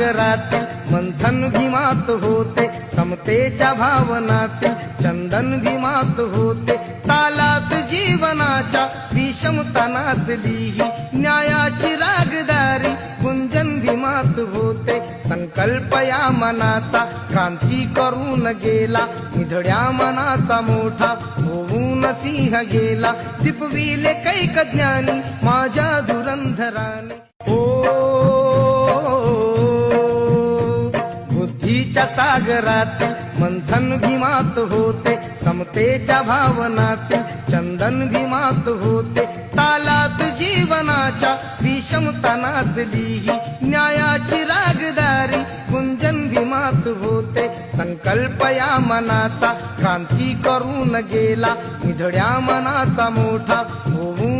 सागरातील मंथन भीमात होते, समतेच्या भावनातील चंदन भीमात होते, तालात जीवनाच्या विषमता नाचली, न्यायाची रागदारी गुंजन भीमात होते, संकल्प या मनाचा क्रांती करून गेला, निधड्या मनाचा मोठा होऊन सिंह गेला, दिपविले कैक ज्ञानी माझ्या धुरंधराने. बुद्धीच्या सागरातील मंथन भीमात होते, समतेच्या भावनातील चंदन भीमात होते, तालात जीवनाच्या विषमता नाचली, न्यायाची रागदारी गुंजन भीमात होते, संकल्प या मनाचा क्रांती करून गेला, निधड्या मनाचा मोठा होऊन